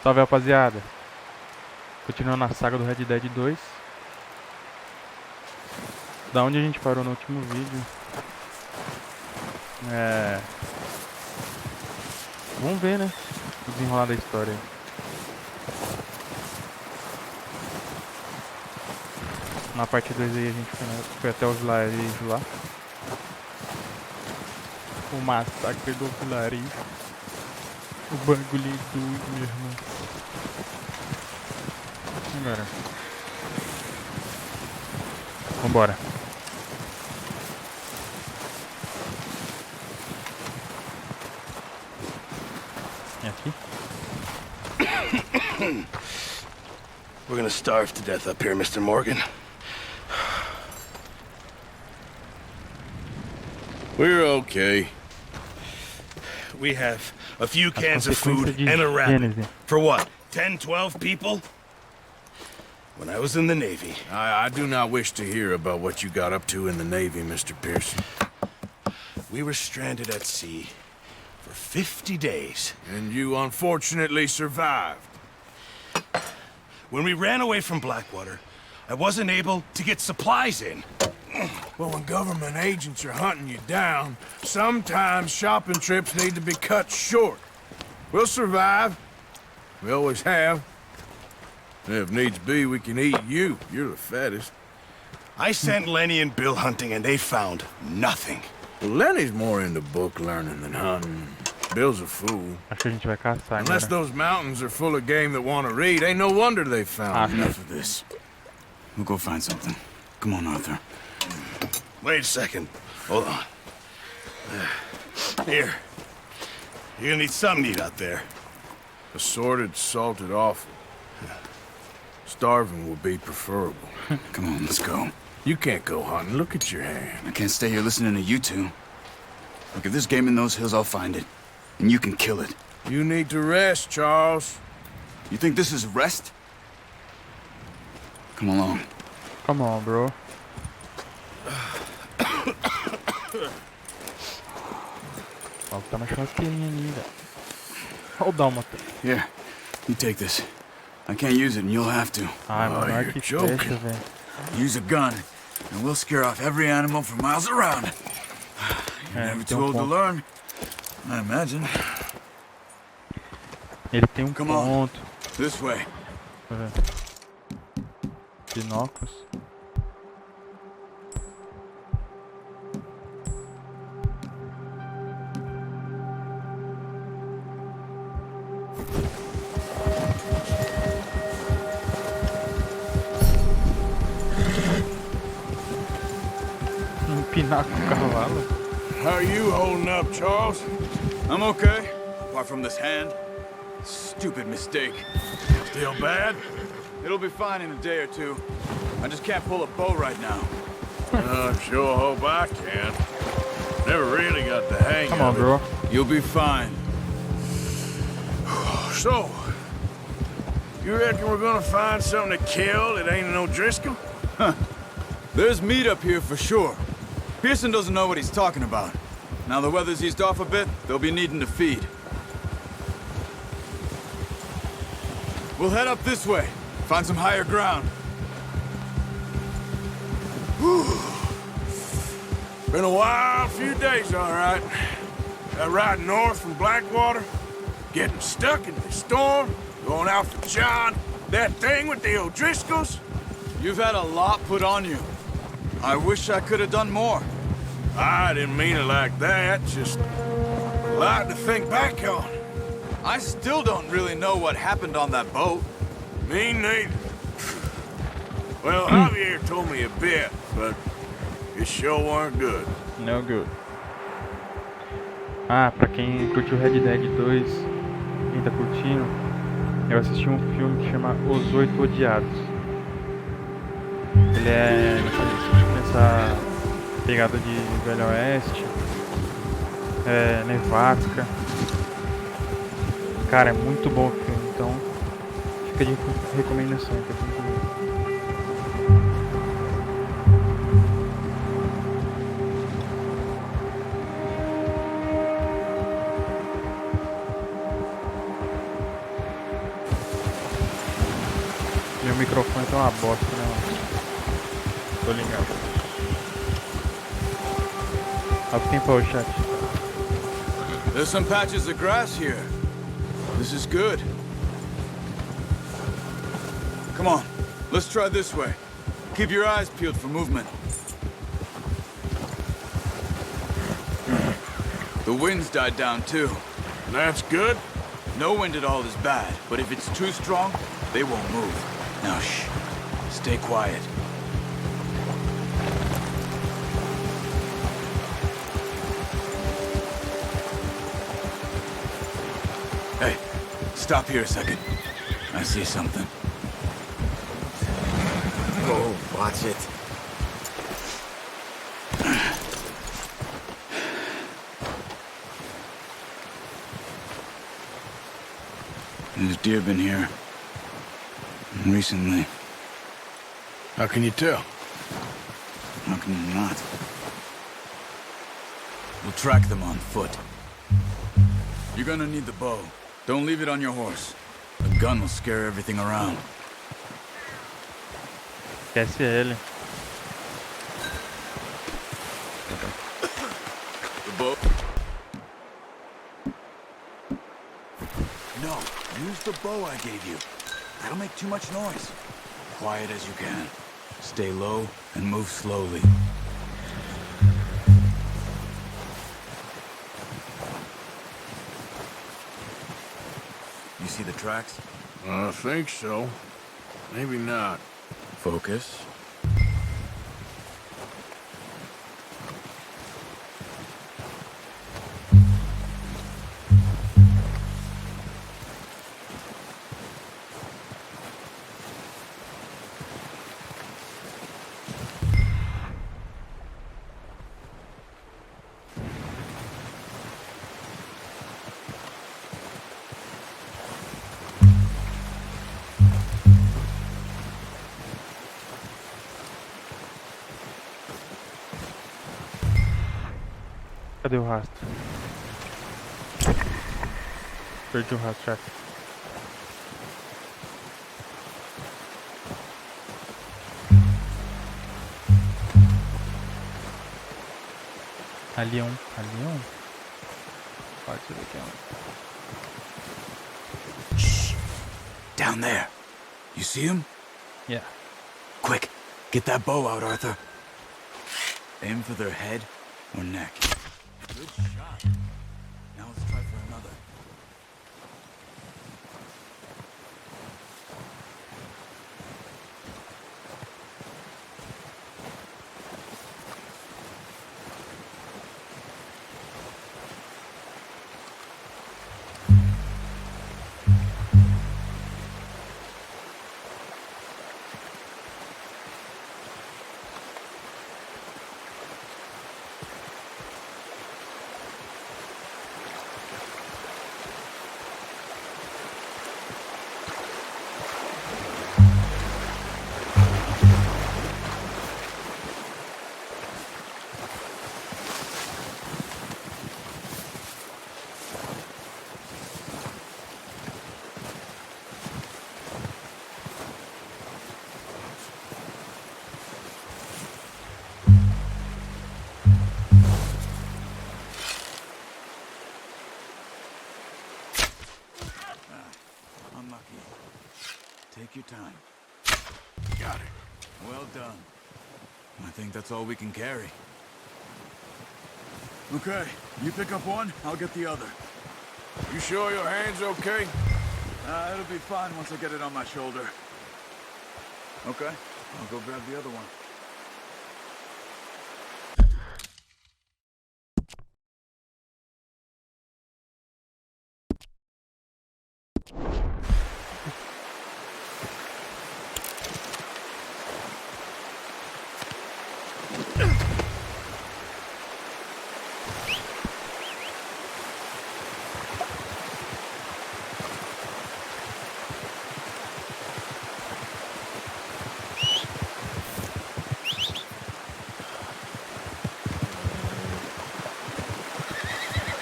Salve, rapaziada. Continuando a saga do Red Dead 2. Da onde a gente parou no último vídeo. Vamos ver, né? O desenrolar da história aí. Na parte 2 aí a gente foi até o vilarejo lá. O massacre do vilarejo. O bagulho doido, meu irmão. Agora. Vambora. É aqui? We're gonna starve to death up here, Mr. Morgan. We're okay. We have a few cans of food and a rabbit. For what? 10, 12 people? When I was in the Navy. I do not wish to hear about what you got up to in the Navy, Mr. Pearson. We were stranded at sea for 50 days. And you unfortunately survived. When we ran away from Blackwater, I wasn't able to get supplies in. Well, when government agents are hunting you down, sometimes shopping trips need to be cut short. We'll survive. We always have. And if needs be, we can eat you. You're the fattest. I sent Lenny and Bill hunting, and they found nothing. Well, Lenny's more into book learning than hunting. Bill's a fool. Acho que a gente vai caçar Unless agora. those mountains are full of game that want to read, ain't no wonder they found Enough of this. We'll go find something. Come on, Arthur. Wait a second. Hold on. Here. You're gonna need something to eat out there. assorted, salted offal. Starving would be preferable. Come on, let's go. You can't go hunting. Look at your hand. I can't stay here listening to you two. Look, if there's game in those hills, I'll find it. And you can kill it. You need to rest, Charles. You think this is rest? Come along. Come on, bro. Ó, tá uma churrasqueirinha ali, velho. Olha o dálmata. Here, you take this. I can't use it, and you'll have to. Ai, mano, olha you're que joking. fecha, velho. Use a gun, and we'll scare off every animal for miles around. You're never too old to learn, I imagine. Ele tem um Come on. ponto. This way. Tá vendo? Binóculos. Empinar com o cavalo. How are you holding up, Charles? I'm okay, apart from this hand. Stupid mistake. Still bad? It'll be fine in a day or two. I just can't pull a bow right now. I sure hope I can. Never really got the hang Come of on, it. bro. You'll be fine. So, you reckon we're gonna find something to kill that ain't no Driscoll? There's meat up here for sure. Pearson doesn't know what he's talking about. Now the weather's eased off a bit, they'll be needing to feed. We'll head up this way, find some higher ground. Been a wild few days, all right. That ride north from Blackwater, getting stuck in the storm, going out for John, that thing with the O'Driscolls. You've had a lot put on you. I wish I could have done more. I didn't mean it like that, just a lot to think back on. I still don't really know what happened on that boat. Me neither. Well, Javier told me a bit, but it sure weren't good. No good. Ah, pra quem curtiu Red Dead 2, quem tá curtindo, eu assisti um filme que chama Os Oito Odiados. Ele é nessa pegada de Velho Oeste, nevasca. Cara, é muito bom o filme, então fica de recomendação, que é muito bom. microfone tá uma bosta, né, mano? Tô ligado. Olha o que tem para o chat. There's some patches of grass here. This is good. Come on, let's try this way. Keep your eyes peeled for movement. The wind's died down too. That's good. No wind at all is bad, but if it's too strong, they won't move. Now shh, stay quiet. Hey, stop here a second. I see something. Oh, watch it. There's deer been here. Recently. How can you tell? How can you not? We'll track them on foot. You're gonna need the bow. Don't leave it on your horse. A gun will scare everything around. Esquece ele. The bow? No, use the bow I gave you. That'll make too much noise. Quiet as you can. Stay low and move slowly. You see the tracks? I think so. Maybe not. Focus. Cadê o rastro? Perdi o rastro, chat. Ali é um. Pode ser daqui um. Shh. Down there. You see him? Yeah. Quick, get that bow out, Arthur. Aim for their head or neck. Good shot. Now let's try for another. Unlucky. Take your time. Got it. Well done. I think that's all we can carry. Okay, you pick up one, I'll get the other. You sure your hand's okay? It'll be fine once I get it on my shoulder. Okay, I'll go grab the other one.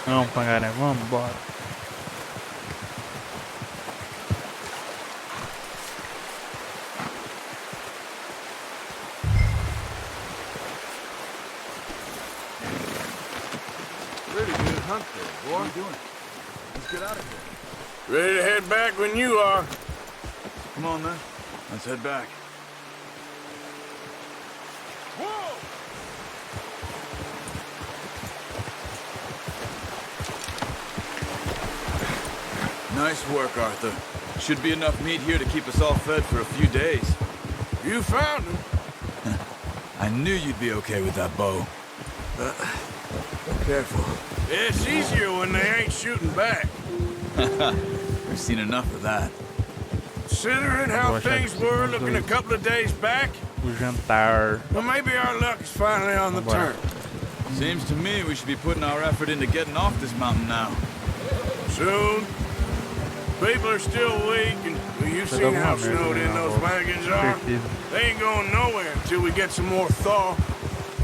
Vamos, Pangaré, vamos embora. hunt there, boy. What are you doing? Let's get out of here. Ready to head back when you are. Come on, then. Let's head back. Whoa! Nice work, Arthur. Should be enough meat here to keep us all fed for a few days. You found him. I knew you'd be okay with that bow. Careful. It's easier when they ain't shooting back. We've seen enough of that. Considering how things were looking a couple of days back, O jantar. well, maybe our luck is finally on the turn. Seems to me we should be putting our effort into getting off this mountain now. Soon. People are still weak, and well, you've seen how snowed in those wagons are. They ain't going nowhere until we get some more thaw.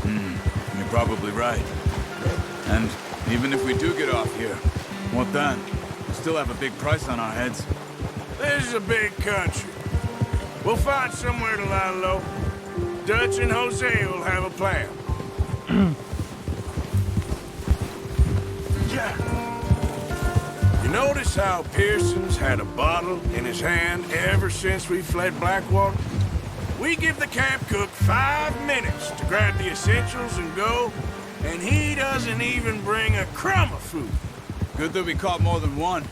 You're probably right. And even if we do get off here, what then? We still have a big price on our heads. This is a big country. We'll find somewhere to lie low. Dutch and Jose will have a plan. Yeah. You notice how Pearson's had a bottle in his hand ever since we fled Blackwater? We give the camp cook 5 minutes to grab the essentials and go, and he doesn't even bring a crumb of food. Good that we caught more than one.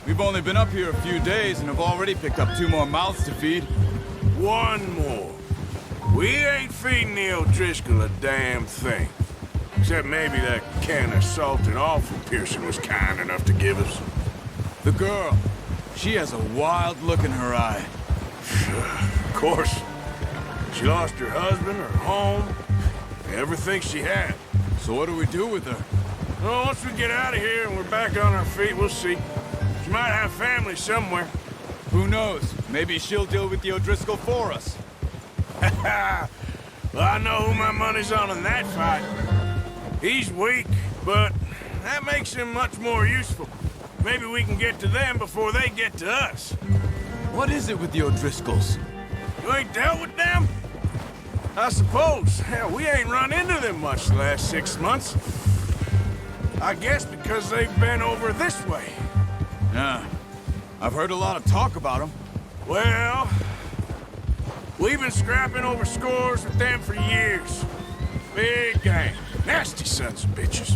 We've only been up here a few days and have already picked up 2 more mouths to feed. 1 more. We ain't feeding the O'Driscoll a damn thing. Except maybe that can of salted offal Pearson was kind enough to give us. The girl, she has a wild look in her eye. Of course. She lost her husband, her home, everything she had. So what do we do with her? Well, once we get out of here and we're back on our feet, we'll see. She might have family somewhere. Who knows? Maybe she'll deal with the O'Driscoll for us. Well, I know who my money's on in that fight. He's weak, but that makes him much more useful. Maybe we can get to them before they get to us. What is it with the O'Driscolls? You ain't dealt with them? I suppose. Hell, we ain't run into them much the last 6 months. I guess because they've been over this way. Yeah. I've heard a lot of talk about them. Well, we've been scrapping over scores with them for years. Big gang. Nasty sons of bitches.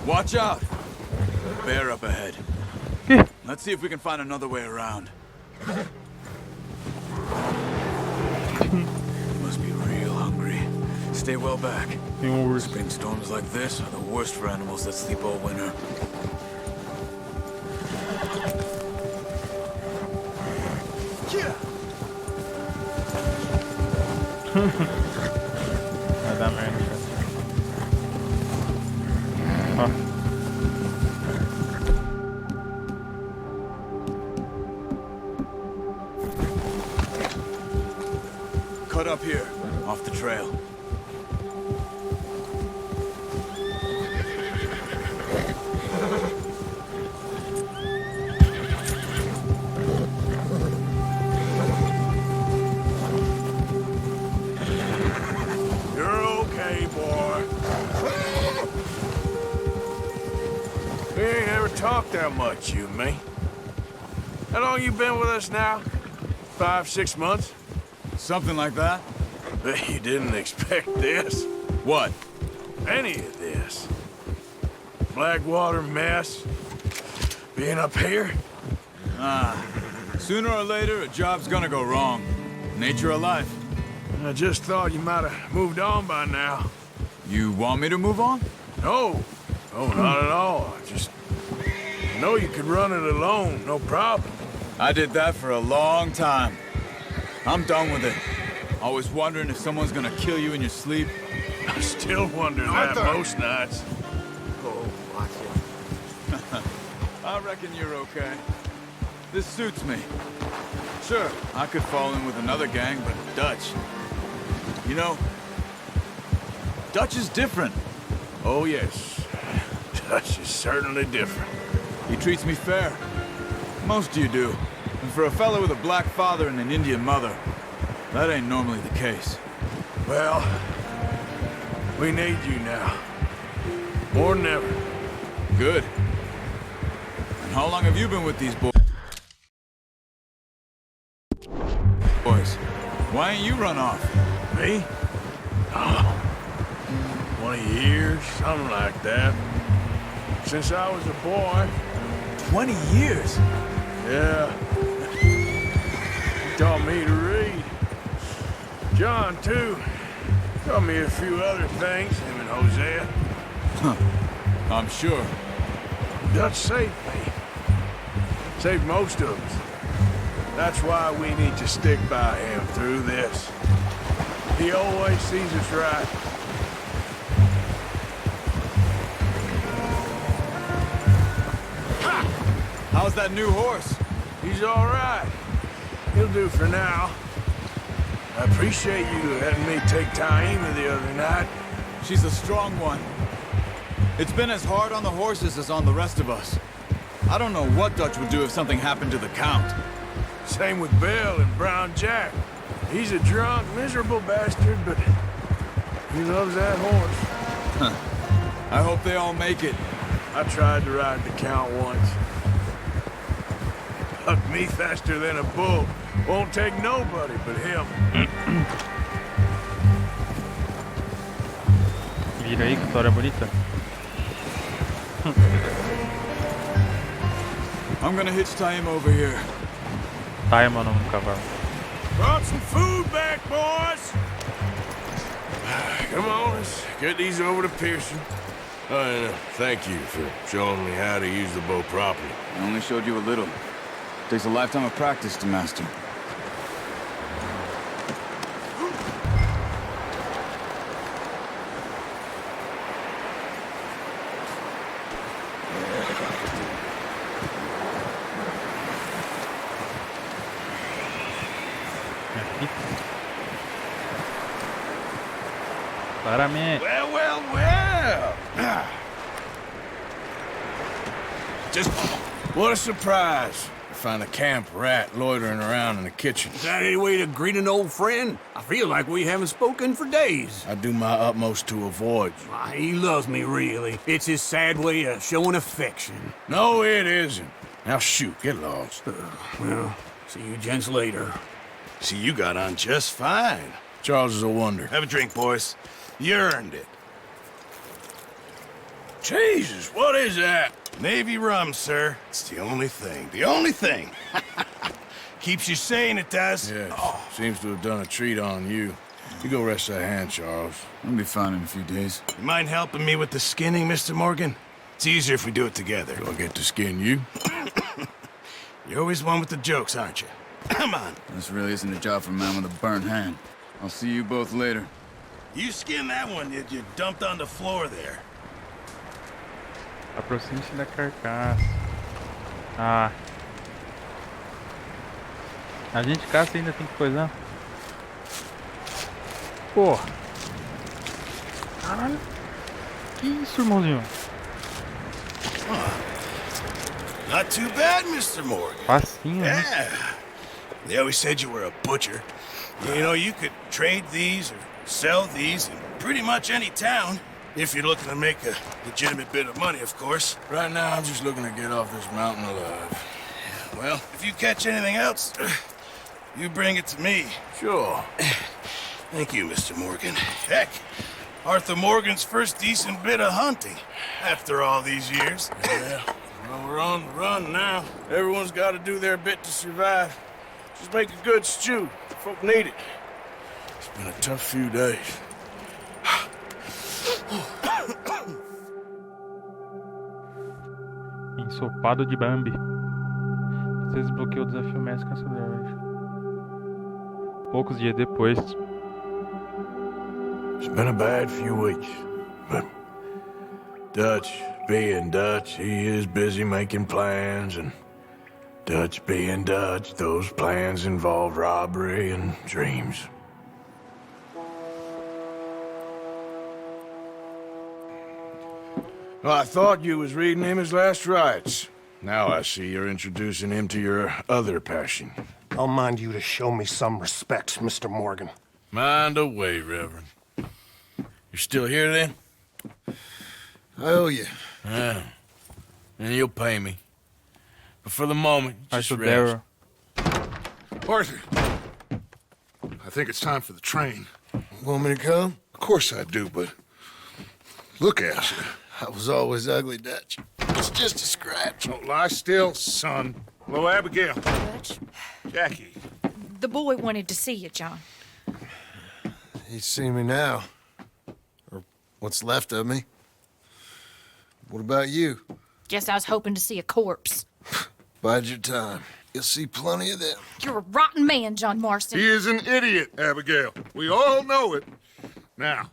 Watch out. Bear up ahead. Let's see if we can find another way around. Must be real hungry. Stay well back. Spring storms like this are the worst for animals that sleep all winter. Vai dar merda, cara. Ó. Cut up here, off the trail. You're okay, boy. We ain't ever talked that much, you and me. How long you been with us now? 5, 6 months? Something like that? Bet you didn't expect this. What? Any of this. Blackwater mess. Being up here. Sooner or later, a job's gonna go wrong. Nature of life. I just thought you might have moved on by now. You want me to move on? No. No, not at all. I just know you could run it alone, no problem. I did that for a long time. I'm done with it. Always wondering if someone's gonna kill you in your sleep. I still wonder that most nights. Oh, watch it. I reckon you're okay. This suits me. Sure, I could fall in with another gang, but Dutch. You know, Dutch is different. Oh, yes. Dutch is certainly different. He treats me fair. Most of you do. And for a fella with a black father and an Indian mother, that ain't normally the case. Well, we need you now. More than ever. Good. And how long have you been with these boys? Why ain't you run off? Me? Oh, 20 years, something like that. Since I was a boy. 20 years? Yeah. He taught me to read. John, too. Taught me a few other things, him and Hosea. Huh. I'm sure. Dutch saved me. Saved most of us. That's why we need to stick by him through this. He always sees us right. How's that new horse? He's all right. He'll do for now. I appreciate you letting me take Taima the other night. She's a strong one. It's been as hard on the horses as on the rest of us. I don't know what Dutch would do if something happened to the Count. Same with Bill and Brown Jack. He's a drunk, miserable bastard, but he loves that horse. Huh. I hope they all make it. I tried to ride the Count once. Hucked me faster than a bull. Won't take nobody but him. Vira aí, que história bonita. I'm gonna hitch Taima over here. Taima o nome do cavalo. Brought some food back, boys. Come on, let's get these over to Pearson. And thank you for showing me how to use the bow properly. I only showed you a little. Takes a lifetime of practice to master. Aqui. Claramente. Well. Just what a surprise. Find a camp rat loitering around in the kitchen. Is that any way to greet an old friend? I feel like we haven't spoken for days. I do my utmost to avoid you. Why, he loves me, really. It's his sad way of showing affection. No, it isn't. Now shoot, get lost. Well, see you gents later. See, you got on just fine. Charles is a wonder. Have a drink, boys. You earned it. Jesus, what is that? Navy rum, sir. It's the only thing. The only thing. Keeps you sane, it does. Yes, seems to have done a treat on you. You go rest that hand, Charles. I'll be fine in a few days. You mind helping me with the skinning, Mr. Morgan? It's easier if we do it together. Do I get to skin you? You're always one with the jokes, aren't you? Come on. This really isn't a job for a man with a burnt hand. I'll see you both later. You skinned that one that you dumped on the floor there. Aproxime-se da carcaça. Ah. A gente caça e ainda tem que coisar. Porra. Caralho. Que isso, irmãozinho? Not too bad, Mr. Morgan. Facinho, né? Yeah. They always said you were a butcher. You know, you could trade these or sell these in pretty much any town. If you're looking to make a legitimate bit of money, of course. Right now, I'm just looking to get off this mountain alive. Well, if you catch anything else, you bring it to me. Sure. Thank you, Mr. Morgan. Heck, Arthur Morgan's first decent bit of hunting after all these years. Yeah, well, we're on the run now. Everyone's got to do their bit to survive. Just make a good stew. Folk need it. It's been a tough few days. Ensopado de Bambi. Você desbloqueou o desafio mestre caçador. Poucos dias depois. It's been a bad few weeks, but Dutch being Dutch, he is busy making plans, and Dutch being Dutch, those plans involve robbery and dreams. Well, I thought you was reading him his last rites. Now I see you're introducing him to your other passion. I'll mind you to show me some respect, Mr. Morgan. Mind away, Reverend. You're still here, then? I owe you. Yeah. and you'll pay me. But for the moment, just Acho rest. Daryl. Arthur, I think it's time for the train. Want me to come? Of course I do, but look at you. I was always ugly, Dutch. It's just a scratch. Don't lie still, son. Hello, Abigail. Dutch, Jackie. the boy wanted to see you, John. He's seen me now. Or what's left of me. What about you? Guess I was hoping to see a corpse. Bide your time. You'll see plenty of them. You're a rotten man, John Marston. He is an idiot, Abigail. We all know it. Now,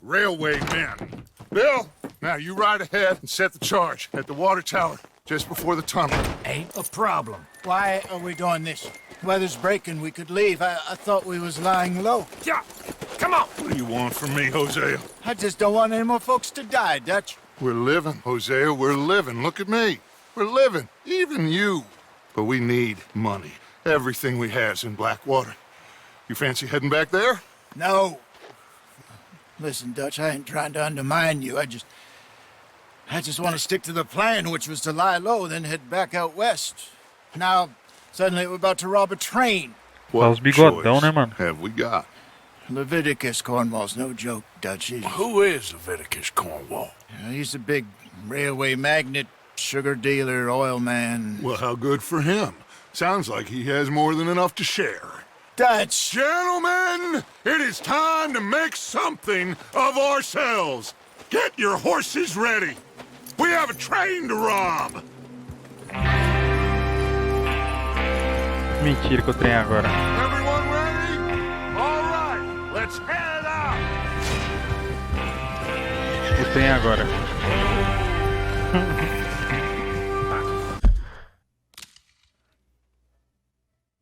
railway men. Bill, now you ride ahead and set the charge at the water tower just before the tunnel. Ain't a problem. Why are we doing this? Weather's breaking, we could leave. I thought we was lying low. Yeah, come on. What do you want from me, Hosea? I just don't want any more folks to die, Dutch. We're living, Hosea, we're living. Look at me. We're living, even you. But we need money. Everything we have's in Blackwater. You fancy heading back there? No. Listen, Dutch, I ain't trying to undermine you. I just want to stick to the plan, which was to lie low, then head back out west. Now, suddenly we're about to rob a train. Os bigodão, né, mano? Have we got? Leviticus Cornwall's no joke, Dutch. Who is Leviticus Cornwall? He's a big railway magnate, sugar dealer, oil man. Well, how good for him. Sounds like he has more than enough to share. Dutch! Gentlemen, it is time to make something of ourselves. Get your horses ready. We have a train to rob. Mentira que eu tenho agora. Everyone ready? All right, let's head out. Eu tenho agora.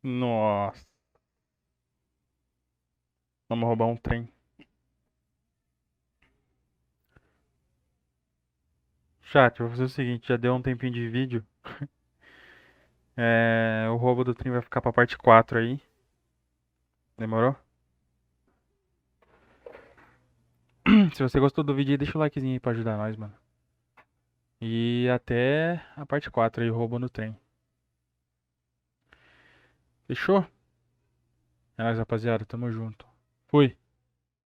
Nossa. Vamos roubar um trem. Chat, eu vou fazer o seguinte, já deu um tempinho de vídeo. O roubo do trem vai ficar pra parte 4 aí. Demorou? Se você gostou do vídeo aí, deixa o likezinho aí pra ajudar nós, mano. E até a parte 4 aí, o roubo no trem. Fechou? É nóis, rapaziada. Tamo junto. Fui.